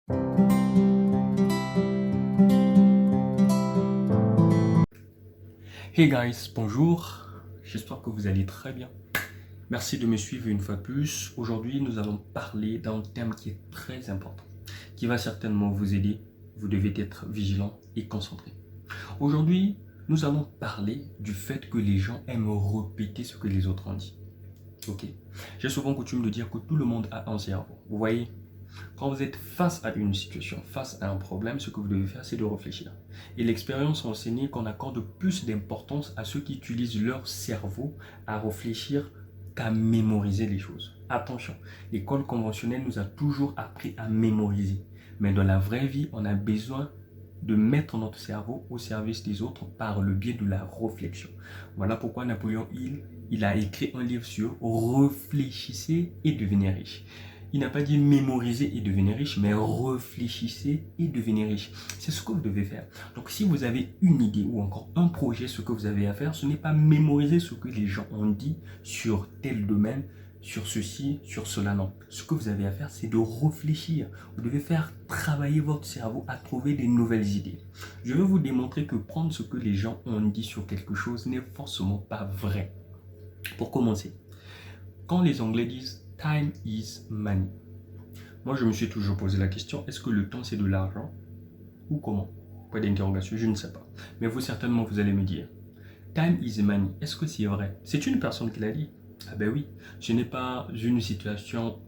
Hey guys, bonjour, j'espère que vous allez très bien. Merci de me suivre une fois de plus. Aujourd'hui, nous allons parler d'un thème qui est très important, qui va certainement vous aider. Vous devez être vigilant et concentré. Aujourd'hui, nous allons parler du fait que les gens aiment répéter ce que les autres ont dit. Ok. J'ai souvent coutume de dire que tout le monde a un cerveau. Vous voyez, quand vous êtes face à une situation, face à un problème, ce que vous devez faire, c'est de réfléchir. Et l'expérience a enseigné qu'on accorde plus d'importance à ceux qui utilisent leur cerveau à réfléchir qu'à mémoriser les choses. Attention, l'école conventionnelle nous a toujours appris à mémoriser. Mais dans la vraie vie, on a besoin de mettre notre cerveau au service des autres par le biais de la réflexion. Voilà pourquoi Napoléon Hill, il a écrit un livre sur réfléchissez et devenez riche. Il n'a pas dit mémoriser et devenir riche, mais réfléchissez et devenez riche. C'est ce que vous devez faire. Donc si vous avez une idée ou encore un projet, ce que vous avez à faire, ce n'est pas mémoriser ce que les gens ont dit sur tel domaine, sur ceci, sur cela, non. Ce que vous avez à faire, c'est de réfléchir. Vous devez faire travailler votre cerveau à trouver des nouvelles idées. Je vais vous démontrer que prendre ce que les gens ont dit sur quelque chose n'est forcément pas vrai. Pour commencer, quand les Anglais disent « time is money », moi je me suis toujours posé la question, est-ce que le temps c'est de l'argent ou comment? Point d'interrogation, je ne sais pas. Mais vous certainement vous allez me dire, « time is money », est-ce que c'est vrai? C'est une personne qui l'a dit. Ah ben oui, ce n'est pas une situation,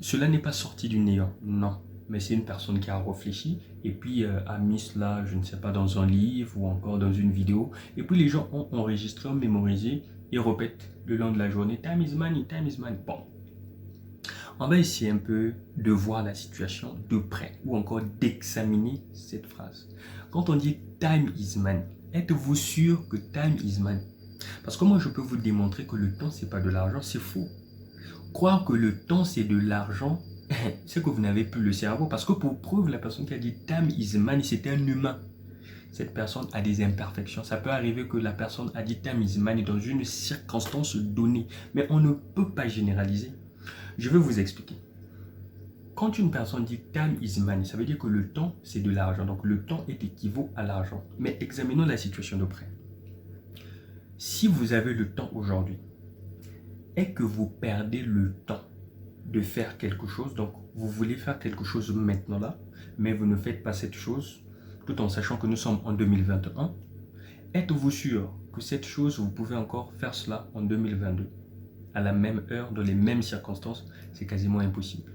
cela n'est pas sorti du néant, non. Mais c'est une personne qui a réfléchi et puis a mis cela, je ne sais pas, dans un livre ou encore dans une vidéo. Et puis les gens ont enregistré, ont mémorisé et répètent le long de la journée, time is money, time is money. Bon, on va essayer un peu de voir la situation de près ou encore d'examiner cette phrase. Quand on dit time is money, êtes-vous sûr que time is money? Parce que moi je peux vous démontrer que le temps c'est pas de l'argent, c'est faux. Croire que le temps c'est de l'argent, c'est que vous n'avez plus le cerveau. Parce que pour preuve, la personne qui a dit time is money, c'était un humain. Cette personne a des imperfections. Ça peut arriver que la personne a dit time is money dans une circonstance donnée. Mais on ne peut pas généraliser. Je vais vous expliquer. Quand une personne dit time is money, ça veut dire que le temps c'est de l'argent. Donc le temps est équivaut à l'argent. Mais examinons la situation de près. Si vous avez le temps aujourd'hui et que vous perdez le temps de faire quelque chose, donc vous voulez faire quelque chose maintenant là, mais vous ne faites pas cette chose, tout en sachant que nous sommes en 2021, êtes-vous sûr que cette chose, vous pouvez encore faire cela en 2022, à la même heure, dans les mêmes circonstances? C'est quasiment impossible.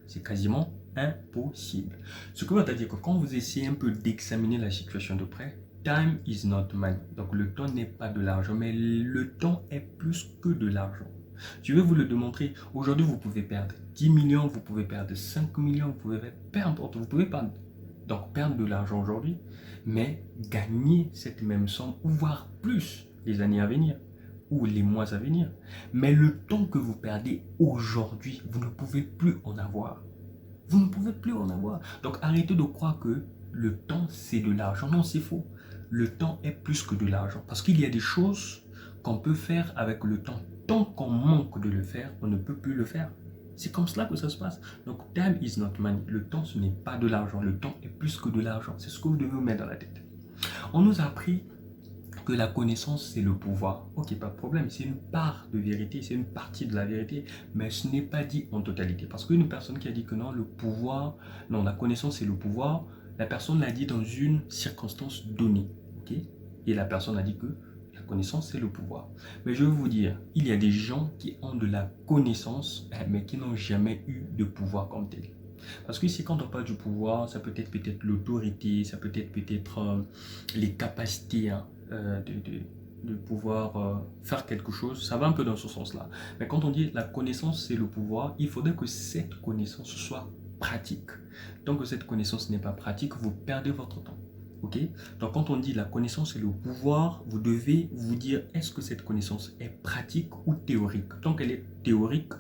C'est quasiment impossible. Ce que veut dire que quand vous essayez un peu d'examiner la situation de près, time is not money. Donc le temps n'est pas de l'argent, mais le temps est plus que de l'argent. Je vais vous le démontrer. Aujourd'hui, vous pouvez perdre 10 millions, vous pouvez perdre 5 millions, vous pouvez perdre, donc perdre de l'argent aujourd'hui, mais gagner cette même somme, voire plus les années à venir ou les mois à venir. Mais le temps que vous perdez aujourd'hui, vous ne pouvez plus en avoir. Vous ne pouvez plus en avoir. Donc arrêtez de croire que le temps c'est de l'argent. Non, c'est faux. Le temps est plus que de l'argent. Parce qu'il y a des choses qu'on peut faire avec le temps. Tant qu'on manque de le faire, on ne peut plus le faire. C'est comme cela que ça se passe. Donc, time is not money. Le temps, ce n'est pas de l'argent. Le temps est plus que de l'argent. C'est ce que vous devez vous mettre dans la tête. On nous a appris que la connaissance, c'est le pouvoir. Ok, pas de problème. C'est une part de vérité. C'est une partie de la vérité. Mais ce n'est pas dit en totalité. Parce qu'une personne qui a dit que non, la connaissance, c'est le pouvoir, la personne l'a dit dans une circonstance donnée. Ok? Et la personne a dit que la connaissance, c'est le pouvoir. Mais je vais vous dire, il y a des gens qui ont de la connaissance, mais qui n'ont jamais eu de pouvoir comme tel. Parce que ici, quand on parle du pouvoir, ça peut être peut-être l'autorité, ça peut être les capacités de pouvoir faire quelque chose. Ça va un peu dans ce sens-là. Mais quand on dit la connaissance, c'est le pouvoir, il faudrait que cette connaissance soit pratique. Tant que cette connaissance n'est pas pratique, vous perdez votre temps. Ok? Donc quand on dit la connaissance et le pouvoir, vous devez vous dire est-ce que cette connaissance est pratique ou théorique? Tant qu'elle est théorique,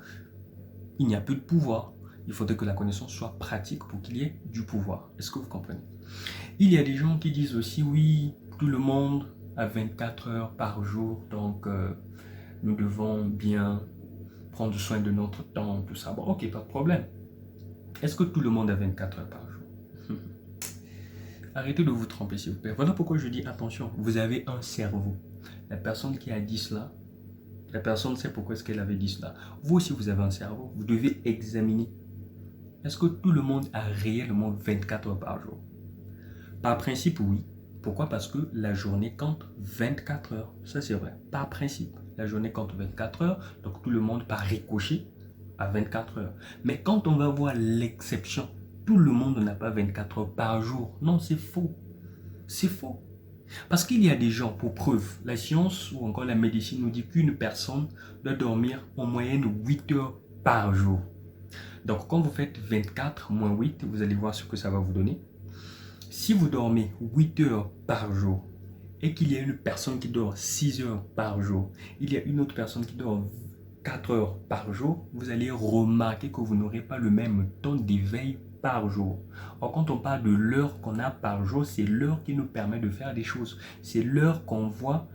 il n'y a plus de pouvoir. Il faudrait que la connaissance soit pratique pour qu'il y ait du pouvoir. Est-ce que vous comprenez? Il y a des gens qui disent aussi oui, tout le monde a 24 heures par jour, donc nous devons bien prendre soin de notre temps, tout ça. Bon, ok, pas de problème. Est-ce que tout le monde a 24 heures par jour? Arrêtez de vous tromper, s'il vous plaît. Voilà pourquoi je dis attention, vous avez un cerveau. La personne qui a dit cela, la personne sait pourquoi est-ce qu'elle avait dit cela. Vous aussi, vous avez un cerveau. Vous devez examiner. Est-ce que tout le monde a réellement 24 heures par jour? Par principe, oui. Pourquoi? Parce que la journée compte 24 heures. Ça, c'est vrai. Par principe, la journée compte 24 heures. Donc, tout le monde, par ricochet, a 24 heures. Mais quand on va voir l'exception, tout le monde n'a pas 24 heures par jour. Non, c'est faux. C'est faux. Parce qu'il y a des gens, pour preuve, la science ou encore la médecine nous dit qu'une personne doit dormir en moyenne 8 heures par jour. Donc, quand vous faites 24 moins 8, vous allez voir ce que ça va vous donner. Si vous dormez 8 heures par jour et qu'il y a une personne qui dort 6 heures par jour, il y a une autre personne qui dort 4 heures par jour, vous allez remarquer que vous n'aurez pas le même temps d'éveil par jour. Or, quand on parle de l'heure qu'on a par jour, c'est l'heure qui nous permet de faire des choses. C'est l'heure qu'on voit.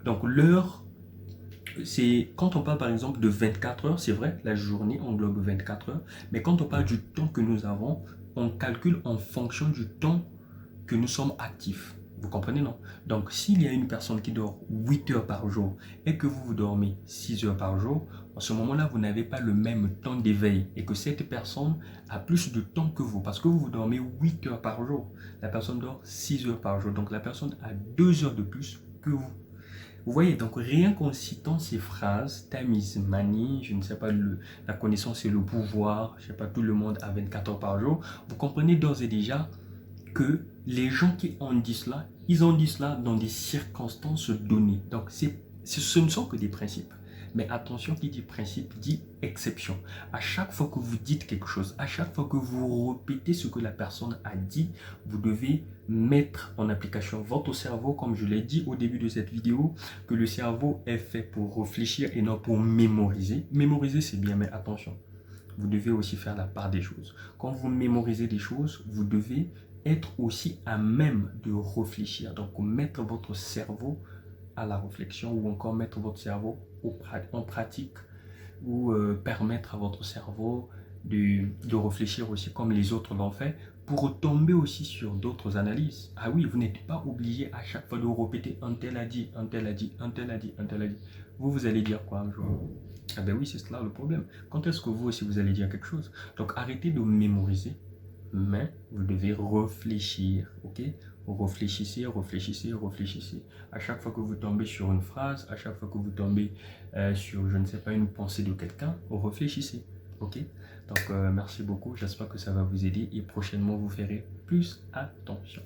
Donc, l'heure, c'est quand on parle par exemple de 24 heures, c'est vrai, la journée englobe 24 heures, mais quand on parle du temps que nous avons, on calcule en fonction du temps que nous sommes actifs. Vous comprenez, non? Donc, s'il y a une personne qui dort 8 heures par jour et que vous dormez 6 heures par jour, en ce moment-là, vous n'avez pas le même temps d'éveil et que cette personne a plus de temps que vous parce que vous dormez 8 heures par jour. La personne dort 6 heures par jour. Donc, la personne a 2 heures de plus que vous. Vous voyez, donc rien qu'en citant ces phrases, time is money, je ne sais pas, la connaissance et le pouvoir, je ne sais pas, tout le monde a 24 heures par jour, vous comprenez d'ores et déjà que les gens qui ont dit cela, ils ont dit cela dans des circonstances données. Donc, ce ne sont que des principes. Mais attention, qui dit principe dit exception. À chaque fois que vous dites quelque chose, à chaque fois que vous répétez ce que la personne a dit, vous devez mettre en application votre cerveau, comme je l'ai dit au début de cette vidéo, que le cerveau est fait pour réfléchir et non pour mémoriser. Mémoriser, c'est bien, mais attention, vous devez aussi faire la part des choses. Quand vous mémorisez des choses, vous devez être aussi à même de réfléchir. Donc, mettre votre cerveau à la réflexion ou encore mettre votre cerveau en pratique ou permettre à votre cerveau de réfléchir aussi comme les autres l'ont fait pour tomber aussi sur d'autres analyses. Ah oui, vous n'êtes pas obligé à chaque fois de répéter un tel a dit, un tel a dit, un tel a dit, un tel a dit. Vous allez dire quoi un jour? Ah ben oui, c'est cela le problème. Quand est-ce que vous aussi vous allez dire quelque chose? Donc arrêtez de mémoriser, mais vous devez réfléchir, ok? Réfléchissez, réfléchissez, réfléchissez. À chaque fois que vous tombez sur une phrase, à chaque fois que vous tombez sur, je ne sais pas, une pensée de quelqu'un, réfléchissez, ok? Donc, merci beaucoup. J'espère que ça va vous aider et prochainement, vous ferez plus attention.